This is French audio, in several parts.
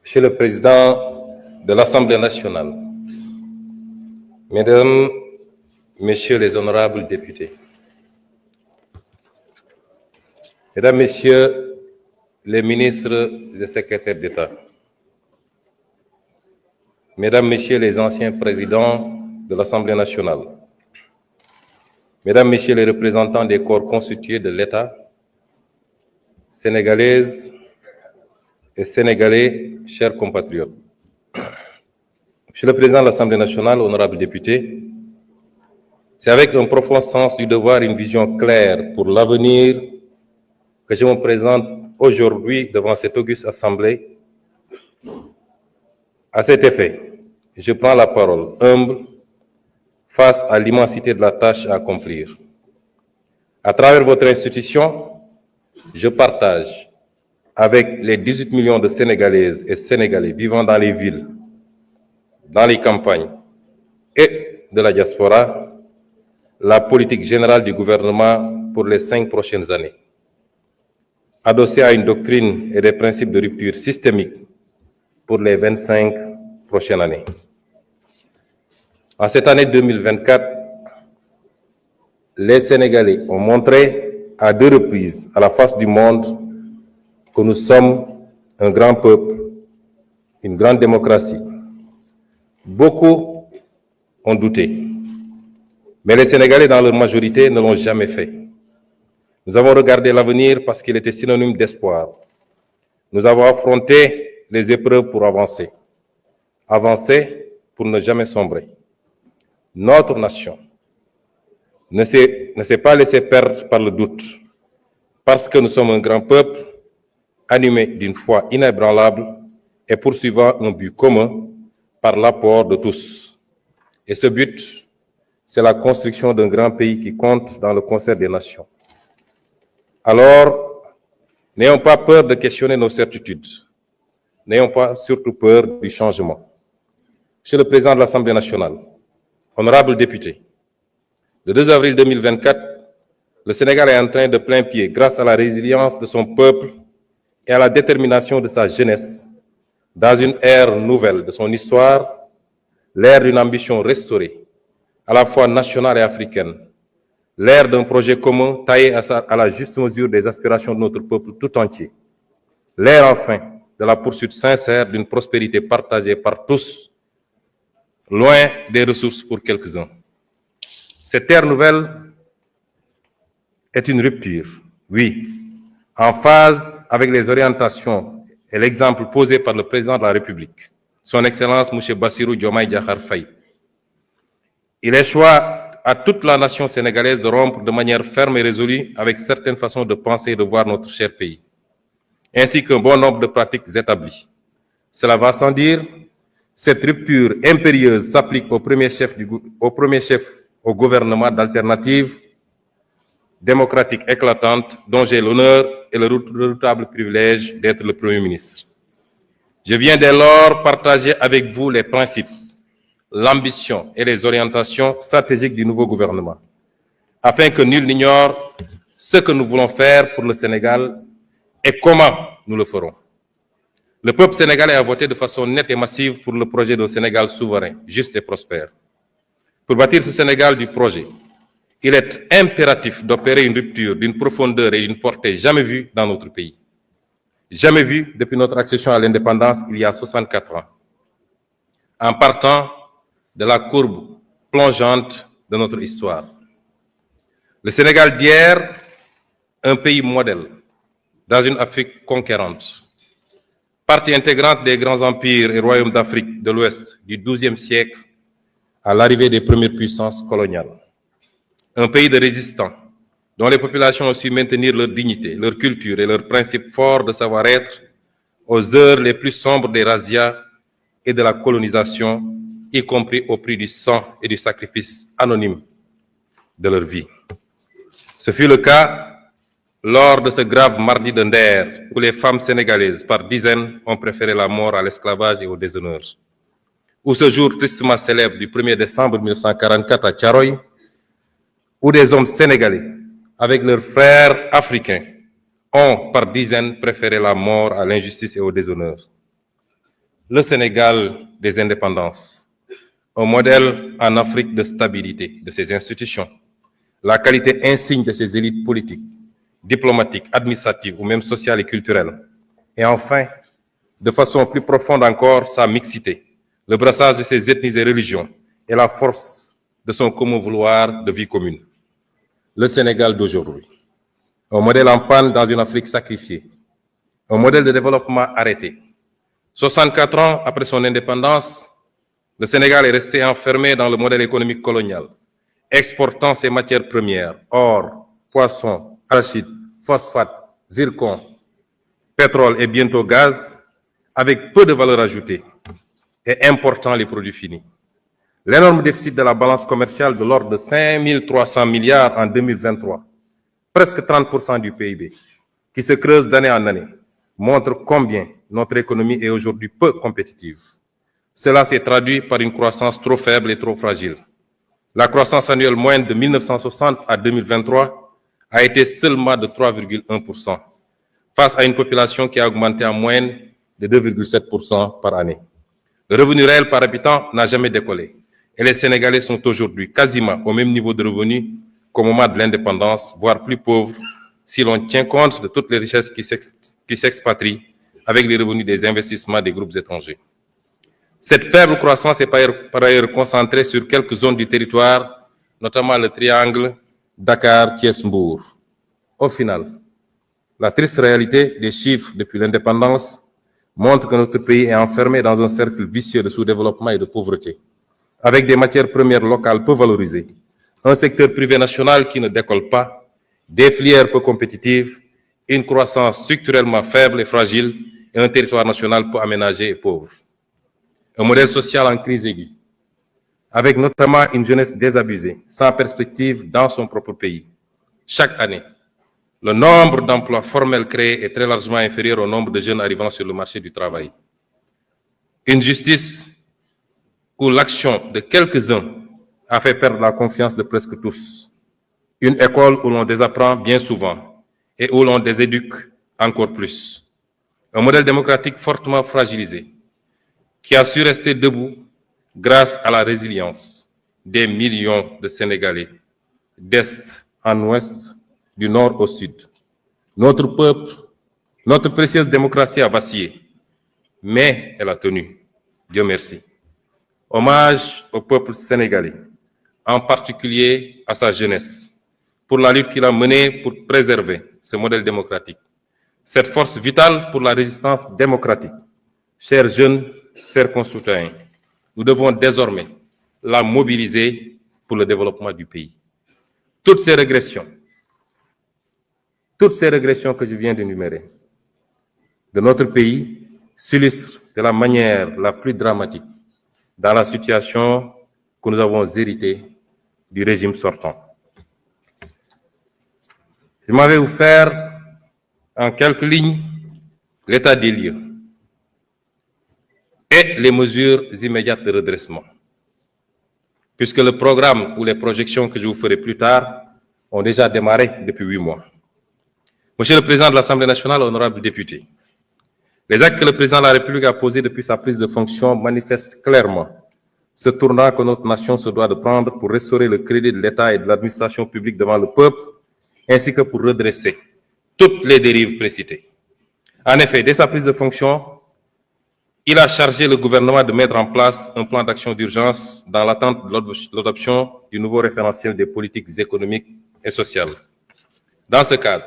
Monsieur le Président de l'Assemblée nationale, Mesdames, Messieurs les honorables députés, Mesdames, Messieurs les ministres et secrétaires d'État, Mesdames, Messieurs les anciens présidents de l'Assemblée nationale, Mesdames, Messieurs les représentants des corps constitués de l'État, Sénégalaises et Sénégalais, chers compatriotes. Monsieur le Président de l'Assemblée nationale, honorables députés, c'est avec un profond sens du devoir et une vision claire pour l'avenir que je me présente aujourd'hui devant cette auguste Assemblée. À cet effet, je prends la parole humble face à l'immensité de la tâche à accomplir. À travers votre institution, je partage avec les 18 millions de Sénégalaises et Sénégalais vivant dans les villes, dans les campagnes et de la diaspora, la politique générale du gouvernement pour les 5 prochaines années, adossée à une doctrine et des principes de rupture systémique pour les 25 prochaines années. En cette année 2024, les Sénégalais ont montré à 2 reprises à la face du monde que nous sommes un grand peuple, une grande démocratie. Beaucoup ont douté, mais les Sénégalais dans leur majorité ne l'ont jamais fait. Nous avons regardé l'avenir parce qu'il était synonyme d'espoir. Nous avons affronté les épreuves pour avancer. Avancer pour ne jamais sombrer. Notre nation ne s'est pas laissée perdre par le doute, parce que nous sommes un grand peuple animé d'une foi inébranlable et poursuivant un but commun par l'apport de tous. Et ce but, c'est la construction d'un grand pays qui compte dans le concert des nations. Alors, n'ayons pas peur de questionner nos certitudes. N'ayons pas surtout peur du changement. Monsieur le Président de l'Assemblée nationale, honorables députés, le 2 avril 2024, le Sénégal est en train de plein pied, grâce à la résilience de son peuple et à la détermination de sa jeunesse, dans une ère nouvelle de son histoire, l'ère d'une ambition restaurée, à la fois nationale et africaine, l'ère d'un projet commun taillé à la juste mesure des aspirations de notre peuple tout entier, l'ère enfin de la poursuite sincère d'une prospérité partagée par tous, loin des ressources pour quelques-uns. Cette ère nouvelle est une rupture, oui, en phase avec les orientations et l'exemple posé par le président de la République, son Excellence M. Bassirou Diomaye Diakhar Faye. Il échoit à toute la nation sénégalaise de rompre de manière ferme et résolue avec certaines façons de penser et de voir notre cher pays, ainsi qu'un bon nombre de pratiques établies. Cela va sans dire, cette rupture impérieuse s'applique au premier chef au gouvernement d'alternative démocratique éclatante dont j'ai l'honneur et le redoutable privilège d'être le Premier ministre. Je viens dès lors partager avec vous les principes, l'ambition et les orientations stratégiques du nouveau gouvernement, afin que nul n'ignore ce que nous voulons faire pour le Sénégal et comment nous le ferons. Le peuple sénégalais a voté de façon nette et massive pour le projet d'un Sénégal souverain, juste et prospère. Pour bâtir ce Sénégal du projet, il est impératif d'opérer une rupture d'une profondeur et d'une portée jamais vue dans notre pays. Jamais vue depuis notre accession à l'indépendance il y a 64 ans. En partant de la courbe plongeante de notre histoire. Le Sénégal d'hier, un pays modèle dans une Afrique conquérante, partie intégrante des grands empires et royaumes d'Afrique de l'Ouest du XIIe siècle à l'arrivée des premières puissances coloniales. Un pays de résistants, dont les populations ont su maintenir leur dignité, leur culture et leurs principes forts de savoir-être aux heures les plus sombres des razzias et de la colonisation, y compris au prix du sang et du sacrifice anonyme de leur vie. Ce fut le cas lors de ce grave mardi de Nder, où les femmes sénégalaises, par dizaines, ont préféré la mort à l'esclavage et au déshonneur. Ou ce jour tristement célèbre du 1er décembre 1944 à Thiaroye, où des hommes sénégalais, avec leurs frères africains, ont par dizaines préféré la mort à l'injustice et au déshonneur. le Sénégal des indépendances, un modèle en Afrique de stabilité de ses institutions, la qualité insigne de ses élites politiques, diplomatiques, administratives ou même sociales et culturelles, et enfin, de façon plus profonde encore, sa mixité, le brassage de ses ethnies et religions et la force de son commun vouloir de vie commune. Le Sénégal d'aujourd'hui, un modèle en panne dans une Afrique sacrifiée, un modèle de développement arrêté. 64 ans après son indépendance, le Sénégal est resté enfermé dans le modèle économique colonial, exportant ses matières premières, or, poisson, arachide, phosphate, zircon, pétrole et bientôt gaz, avec peu de valeur ajoutée et important les produits finis. L'énorme déficit de la balance commerciale de l'ordre de 5 300 milliards en 2023, presque 30% du PIB, qui se creuse d'année en année, montre combien notre économie est aujourd'hui peu compétitive. Cela s'est traduit par une croissance trop faible et trop fragile. La croissance annuelle moyenne de 1960 à 2023 a été seulement de 3,1%, face à une population qui a augmenté en moyenne de 2,7% par année. Le revenu réel par habitant n'a jamais décollé et les Sénégalais sont aujourd'hui quasiment au même niveau de revenu qu'au moment de l'indépendance, voire plus pauvres si l'on tient compte de toutes les richesses qui s'expatrient avec les revenus des investissements des groupes étrangers. Cette faible croissance est par ailleurs concentrée sur quelques zones du territoire, notamment le triangle Dakar-Thiès-Mbour. Au final, la triste réalité des chiffres depuis l'indépendance montre que notre pays est enfermé dans un cercle vicieux de sous-développement et de pauvreté, avec des matières premières locales peu valorisées, un secteur privé national qui ne décolle pas, des filières peu compétitives, une croissance structurellement faible et fragile et un territoire national peu aménagé et pauvre. Un modèle social en crise aiguë, avec notamment une jeunesse désabusée, sans perspective dans son propre pays. Chaque année, le nombre d'emplois formels créés est très largement inférieur au nombre de jeunes arrivant sur le marché du travail. Une justice où l'action de quelques-uns a fait perdre la confiance de presque tous. Une école où l'on désapprend bien souvent et où l'on déséduque encore plus. Un modèle démocratique fortement fragilisé qui a su rester debout grâce à la résilience des millions de Sénégalais, d'est en ouest, du nord au sud. Notre peuple, notre précieuse démocratie a vacillé, mais elle a tenu. Dieu merci. Hommage au peuple sénégalais, en particulier à sa jeunesse, pour la lutte qu'il a menée pour préserver ce modèle démocratique. Cette force vitale pour la résistance démocratique. Chers jeunes, chers concitoyens, nous devons désormais la mobiliser pour le développement du pays. Toutes ces régressions que je viens d'énumérer de notre pays s'illustrent de la manière la plus dramatique dans la situation que nous avons héritée du régime sortant. Je m'en vais vous faire en quelques lignes l'état des lieux et les mesures immédiates de redressement, puisque le programme ou les projections que je vous ferai plus tard ont déjà démarré depuis 8 mois. Monsieur le Président de l'Assemblée nationale, honorables députés, les actes que le Président de la République a posés depuis sa prise de fonction manifestent clairement ce tournant que notre nation se doit de prendre pour restaurer le crédit de l'État et de l'administration publique devant le peuple, ainsi que pour redresser toutes les dérives précitées. En effet, dès sa prise de fonction, il a chargé le gouvernement de mettre en place un plan d'action d'urgence dans l'attente de l'adoption du nouveau référentiel des politiques économiques et sociales. Dans ce cadre,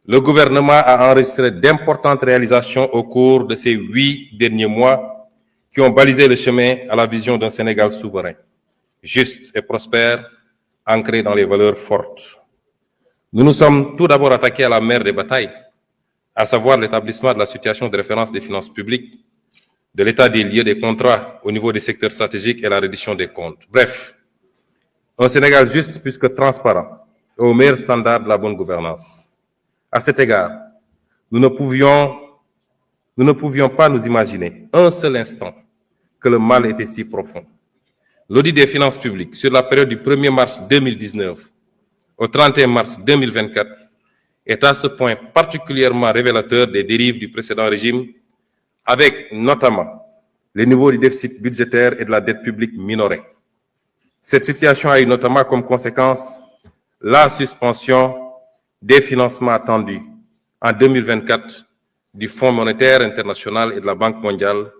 le gouvernement a enregistré d'importantes réalisations au cours de ces 8 derniers mois qui ont balisé le chemin à la vision d'un Sénégal souverain, juste et prospère, ancré dans les valeurs fortes. Nous nous sommes tout d'abord attaqués à la mère des batailles, à savoir l'établissement de la situation de référence des finances publiques, de l'état des lieux des contrats au niveau des secteurs stratégiques et la reddition des comptes. Bref, un Sénégal juste plus que transparent et au meilleur standard de la bonne gouvernance. À cet égard, nous ne pouvions pas nous imaginer un seul instant que le mal était si profond. L'audit des finances publiques sur la période du 1er mars 2019 au 31 mars 2024 est à ce point particulièrement révélateur des dérives du précédent régime, avec notamment les niveaux du déficit budgétaire et de la dette publique minorés. Cette situation a eu notamment comme conséquence la suspension des financements attendus en 2024 du Fonds monétaire international et de la Banque mondiale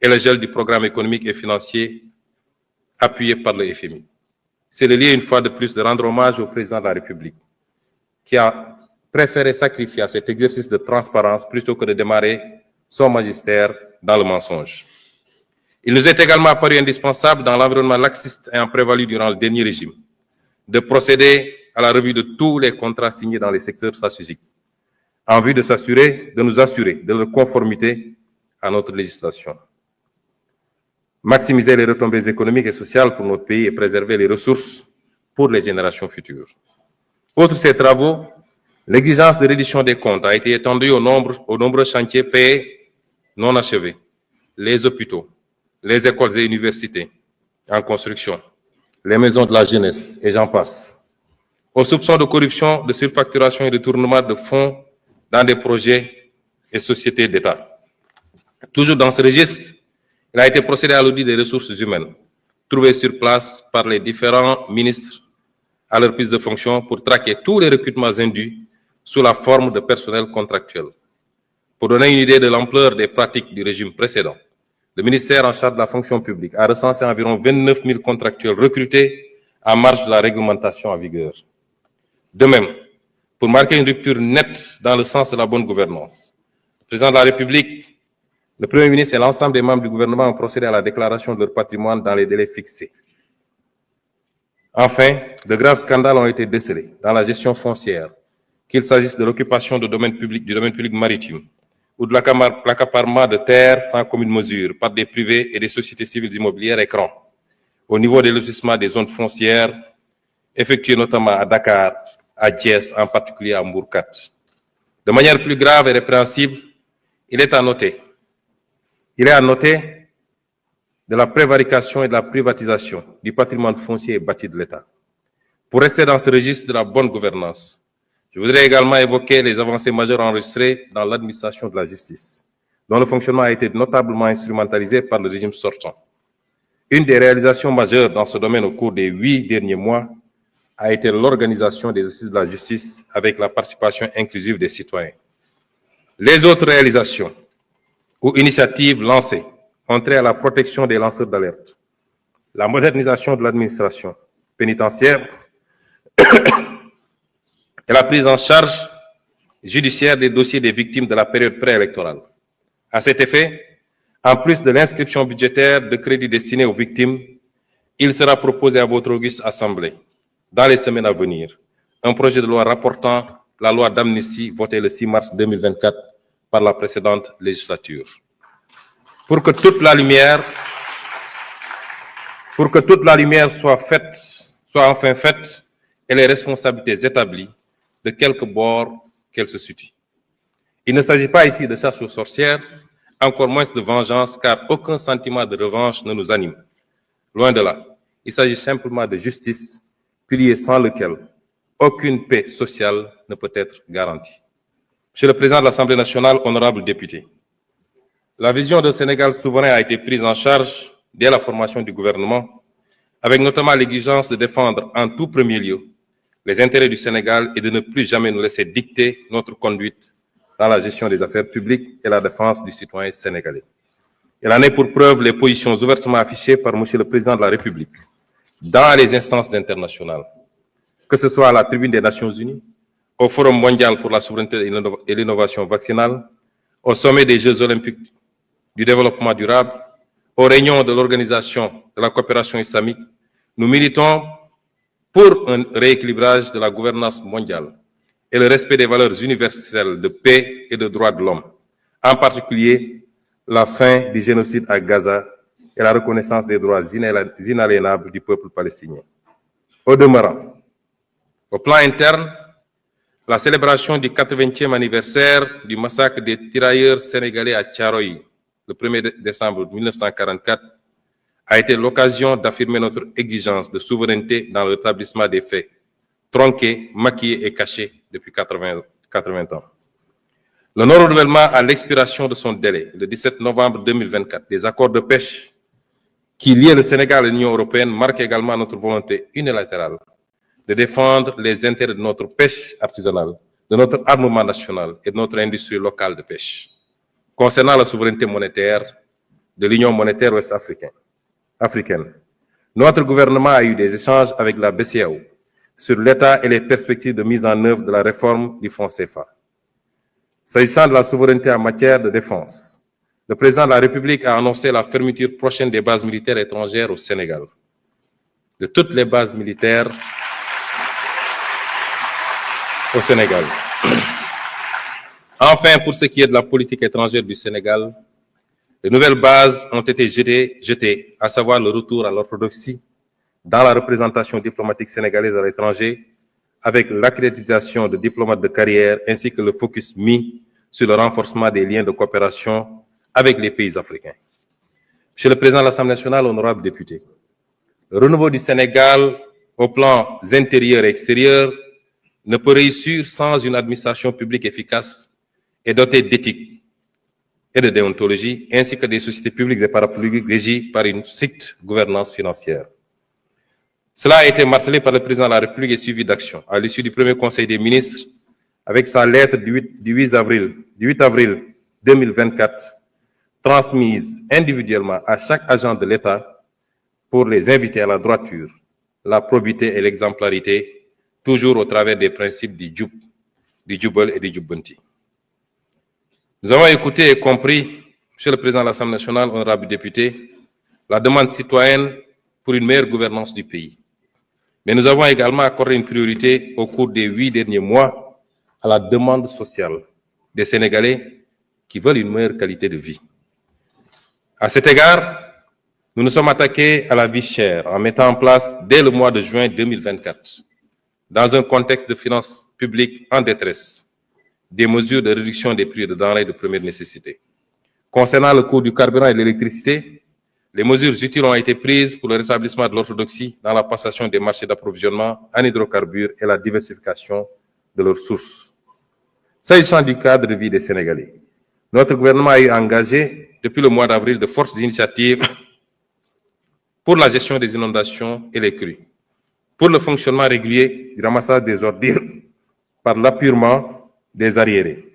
et le gel du programme économique et financier appuyé par le FMI. C'est le lieu, une fois de plus, de rendre hommage au président de la République, qui a préféré sacrifier à cet exercice de transparence plutôt que de démarrer son magistère dans le mensonge. Il nous est également paru indispensable, dans l'environnement laxiste ayant prévalu durant le dernier régime, de procéder à la revue de tous les contrats signés dans les secteurs stratégiques, en vue de nous assurer de leur conformité à notre législation. Maximiser les retombées économiques et sociales pour notre pays et préserver les ressources pour les générations futures. Outre ces travaux, l'exigence de reddition des comptes a été étendue aux nombreux chantiers payés non achevés, les hôpitaux, les écoles et universités en construction, les maisons de la jeunesse, et j'en passe, aux soupçons de corruption, de surfacturation et de détournement de fonds dans des projets et sociétés d'État. Toujours dans ce registre, il a été procédé à l'audit des ressources humaines, trouvées sur place par les différents ministres à leur prise de fonction pour traquer tous les recrutements indus sous la forme de personnel contractuel. Pour donner une idée de l'ampleur des pratiques du régime précédent, le ministère en charge de la fonction publique a recensé environ 29 000 contractuels recrutés en marge de la réglementation en vigueur. De même, pour marquer une rupture nette dans le sens de la bonne gouvernance, le président de la République, le Premier ministre et l'ensemble des membres du gouvernement ont procédé à la déclaration de leur patrimoine dans les délais fixés. Enfin, de graves scandales ont été décelés dans la gestion foncière, qu'il s'agisse de l'occupation du domaine public maritime, ou de l'accaparement de terres sans commune mesure par des privés et des sociétés civiles immobilières écrans, au niveau des lotissements des zones foncières, effectuées notamment à Dakar, à Thiès, en particulier à Mbourkat. De manière plus grave et répréhensible, il est à noter de la prévarication et de la privatisation du patrimoine foncier et bâti de l'État. Pour rester dans ce registre de la bonne gouvernance, je voudrais également évoquer les avancées majeures enregistrées dans l'administration de la justice, dont le fonctionnement a été notablement instrumentalisé par le régime sortant. Une des réalisations majeures dans ce domaine au cours des 8 derniers mois a été l'organisation des assises de la justice avec la participation inclusive des citoyens. Les autres réalisations ou initiatives lancées ont trait à la protection des lanceurs d'alerte, la modernisation de l'administration pénitentiaire et la prise en charge judiciaire des dossiers des victimes de la période préélectorale. À cet effet, en plus de l'inscription budgétaire de crédits destinés aux victimes, il sera proposé à votre auguste Assemblée, dans les semaines à venir, un projet de loi rapportant la loi d'amnistie votée le 6 mars 2024 par la précédente législature. Pour que toute la lumière soit enfin faite et les responsabilités établies de quelque bord qu'elles se situent. Il ne s'agit pas ici de chasse aux sorcières, encore moins de vengeance, car aucun sentiment de revanche ne nous anime. Loin de là, il s'agit simplement de justice, pilier sans lequel aucune paix sociale ne peut être garantie. Monsieur le Président de l'Assemblée nationale, honorables députés, la vision d'un Sénégal souverain a été prise en charge dès la formation du gouvernement, avec notamment l'exigence de défendre en tout premier lieu les intérêts du Sénégal et de ne plus jamais nous laisser dicter notre conduite dans la gestion des affaires publiques et la défense du citoyen sénégalais. Il en est pour preuve les positions ouvertement affichées par Monsieur le Président de la République dans les instances internationales, que ce soit à la tribune des Nations Unies, au Forum mondial pour la souveraineté et l'innovation vaccinale, au sommet des Jeux olympiques du développement durable, aux réunions de l'Organisation de la coopération islamique. Nous militons pour un rééquilibrage de la gouvernance mondiale et le respect des valeurs universelles de paix et de droits de l'homme, en particulier la fin du génocide à Gaza et la reconnaissance des droits inaliénables du peuple palestinien. Au demeurant, au plan interne, la célébration du 80e anniversaire du massacre des tirailleurs sénégalais à Thiaroye, le 1er décembre 1944, a été l'occasion d'affirmer notre exigence de souveraineté dans le rétablissement des faits, tronqués, maquillés et cachés depuis 80 ans. Le non-renouvellement à l'expiration de son délai, le 17 novembre 2024, des accords de pêche qui lient le Sénégal et l'Union européenne marque également notre volonté unilatérale de défendre les intérêts de notre pêche artisanale, de notre armement national et de notre industrie locale de pêche. Concernant la souveraineté monétaire de l'Union monétaire ouest-africaine, notre gouvernement a eu des échanges avec la BCEAO sur l'état et les perspectives de mise en œuvre de la réforme du franc CFA. S'agissant de la souveraineté en matière de défense, le président de la République a annoncé la fermeture prochaine des bases militaires étrangères au Sénégal. De toutes les bases militaires au Sénégal. Enfin, pour ce qui est de la politique étrangère du Sénégal, les nouvelles bases ont été jetées, à savoir le retour à l'orthodoxie dans la représentation diplomatique sénégalaise à l'étranger, avec l'accréditation de diplomates de carrière ainsi que le focus mis sur le renforcement des liens de coopération avec les pays africains. Monsieur le Président de l'Assemblée nationale, honorables députés, le renouveau du Sénégal au plan intérieur et extérieur ne peut réussir sans une administration publique efficace et dotée d'éthique et de déontologie, ainsi que des sociétés publiques et parapubliques régies par une stricte gouvernance financière. Cela a été martelé par le président de la République et suivi d'actions. À l'issue du premier Conseil des ministres, avec sa lettre du 8 avril 2024, transmise individuellement à chaque agent de l'État pour les inviter à la droiture, la probité et l'exemplarité, toujours au travers des principes du Djubal et du Djubbanti. Nous avons écouté et compris, Monsieur le Président de l'Assemblée nationale, honorables députés, la demande citoyenne pour une meilleure gouvernance du pays. Mais nous avons également accordé une priorité au cours des 8 derniers mois à la demande sociale des Sénégalais qui veulent une meilleure qualité de vie. À cet égard, nous nous sommes attaqués à la vie chère en mettant en place, dès le mois de juin 2024, dans un contexte de finances publiques en détresse, des mesures de réduction des prix de denrées de première nécessité. Concernant le coût du carburant et de l'électricité, les mesures utiles ont été prises pour le rétablissement de l'orthodoxie dans la passation des marchés d'approvisionnement en hydrocarbures et la diversification de leurs sources. S'agissant du cadre de vie des Sénégalais, notre gouvernement a engagé depuis le mois d'avril de fortes initiatives pour la gestion des inondations et les crues, pour le fonctionnement régulier du ramassage des ordures par l'appurement des arriérés,